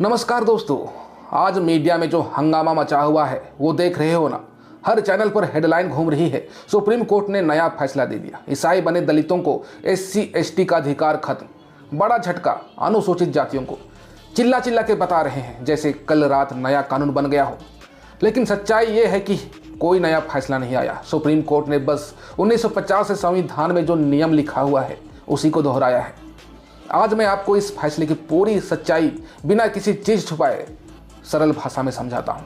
नमस्कार दोस्तों, आज मीडिया में जो हंगामा मचा हुआ है वो देख रहे हो ना। हर चैनल पर हेडलाइन घूम रही है, सुप्रीम कोर्ट ने नया फैसला दे दिया, ईसाई बने दलितों को SC/ST का अधिकार खत्म। बड़ा झटका अनुसूचित जातियों को। चिल्ला चिल्ला के बता रहे हैं जैसे कल रात नया कानून बन गया हो, लेकिन सच्चाई ये है कि कोई नया फैसला नहीं आया। सुप्रीम कोर्ट ने बस 1950 से संविधान में जो नियम लिखा हुआ है उसी को दोहराया है। आज मैं आपको इस फैसले की पूरी सच्चाई बिना किसी चीज छुपाए सरल भाषा में समझाता हूं।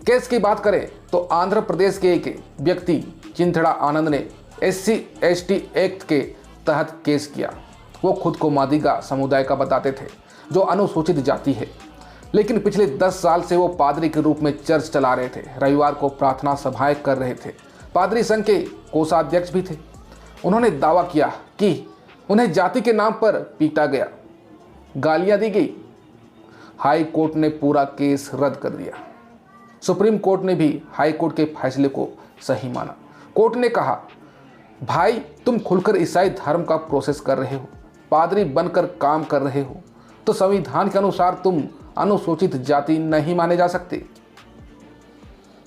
केस की बात करें तो आंध्र प्रदेश के एक व्यक्ति चिंथड़ा आनंद ने SC/ST एक्ट के तहत केस किया। वो खुद को मादिगा समुदाय का बताते थे, जो अनुसूचित जाति है, लेकिन पिछले 10 साल से वो पादरी के रूप में चर्च चला रहे थे। रविवार को प्रार्थना सभाएं कर रहे थे। पादरी संघ के कोषाध्यक्ष भी थे। उन्होंने दावा किया कि उन्हें जाति के नाम पर पीटा गया, गालियां दी गई। हाई कोर्ट ने पूरा केस रद्द कर दिया। सुप्रीम कोर्ट ने भी हाई कोर्ट के फैसले को सही माना। कोर्ट ने कहा, भाई तुम खुलकर ईसाई धर्म का प्रोसेस कर रहे हो, पादरी बनकर काम कर रहे हो, तो संविधान के अनुसार तुम अनुसूचित जाति नहीं माने जा सकते।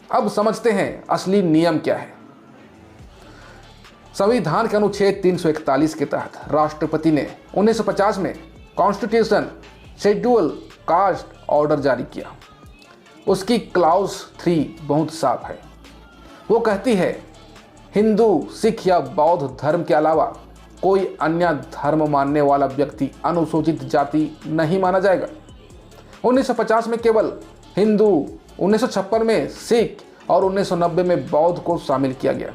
अब समझते हैं असली नियम क्या है। संविधान के अनुच्छेद 341 के तहत राष्ट्रपति ने 1950 में कॉन्स्टिट्यूशन शेड्यूल कास्ट ऑर्डर जारी किया। उसकी क्लाउज 3 बहुत साफ है। वो कहती है, हिंदू, सिख या बौद्ध धर्म के अलावा कोई अन्य धर्म मानने वाला व्यक्ति अनुसूचित जाति नहीं माना जाएगा। 1950 में केवल हिंदू, 1956 में सिख और 1990 में बौद्ध को शामिल किया गया।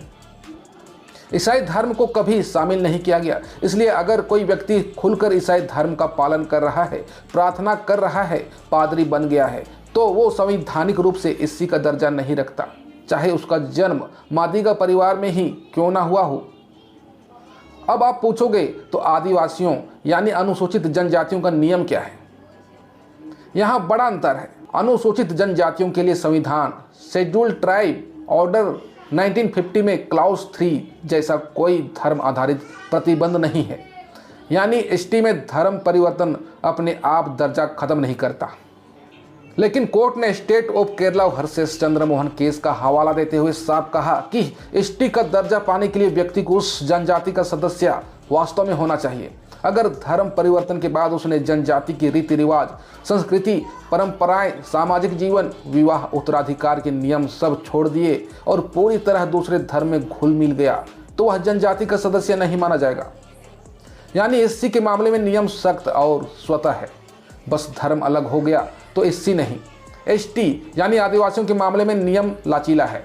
ईसाई धर्म को कभी शामिल नहीं किया गया। इसलिए अगर कोई व्यक्ति खुलकर ईसाई धर्म का पालन कर रहा है, प्रार्थना कर रहा है, पादरी बन गया है, तो वो संवैधानिक रूप से SC का दर्जा नहीं रखता, चाहे उसका जन्म मादिगा परिवार में ही क्यों ना हुआ हो। अब आप पूछोगे तो आदिवासियों यानी अनुसूचित जनजातियों का नियम क्या है? यहाँ बड़ा अंतर है। अनुसूचित जनजातियों के लिए संविधान शेड्यूल ट्राइब ऑर्डर 1950 में क्लाउज 3 जैसा कोई धर्म आधारित प्रतिबंध नहीं है। यानी ST में धर्म परिवर्तन अपने आप दर्जा खत्म नहीं करता। लेकिन कोर्ट ने state of Kerala versus Chandramohan case का हवाला देते हुए साफ कहा कि ST का दर्जा पाने के लिए व्यक्ति को उस जनजाति का सदस्य वास्तव में होना चाहिए। अगर धर्म परिवर्तन के बाद उसने जनजाति की रीति रिवाज, संस्कृति, परंपराएं, सामाजिक जीवन, विवाह, उत्तराधिकार के नियम सब छोड़ दिए और पूरी तरह दूसरे धर्म में घुल मिल गया, तो वह जनजाति का सदस्य नहीं माना जाएगा। यानी SC के मामले में नियम सख्त और स्वतः है, बस धर्म अलग हो गया तो SC नहीं। ST यानी आदिवासियों के मामले में नियम लचीला है।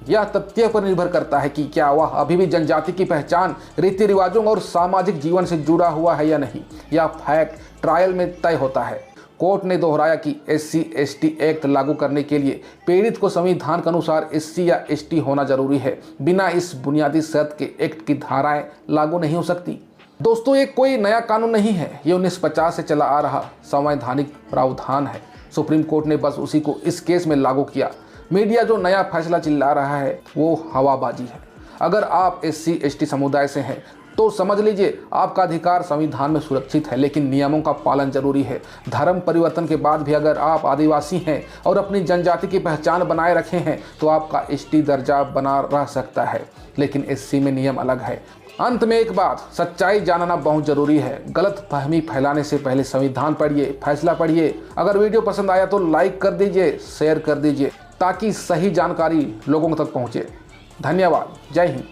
यह तथ्य पर निर्भर करता है कि क्या वह अभी भी जनजाति की पहचान, रीति रिवाजों और सामाजिक जीवन से जुड़ा हुआ है या नहीं। यह फैक्ट ट्रायल में तय होता है। कोर्ट ने दोहराया कि SC/ST एक्ट लागू करने के लिए पीड़ित को संविधान के अनुसार SC या ST होना जरूरी है। बिना इस बुनियादी शर्त के एक्ट की धाराएं लागू नहीं हो सकती। दोस्तों, ये कोई नया कानून नहीं है, ये 1950 से चला आ रहा संवैधानिक प्रावधान है। सुप्रीम कोर्ट ने बस उसी को इस केस में लागू किया। मीडिया जो नया फैसला चिल्ला रहा है वो हवाबाजी है। अगर आप SC/ST समुदाय से हैं तो समझ लीजिए आपका अधिकार संविधान में सुरक्षित है, लेकिन नियमों का पालन जरूरी है। धर्म परिवर्तन के बाद भी अगर आप आदिवासी हैं और अपनी जनजाति की पहचान बनाए रखे हैं तो आपका ST दर्जा बना रह सकता है, लेकिन SC में नियम अलग है। अंत में एक बात, सच्चाई जानना बहुत जरूरी है। गलत फहमी फैलाने से पहले संविधान पढ़िए, फैसला पढ़िए। अगर वीडियो पसंद आया तो लाइक कर दीजिए, शेयर कर दीजिए, ताकि सही जानकारी लोगों तक पहुंचे। धन्यवाद। जय हिंद।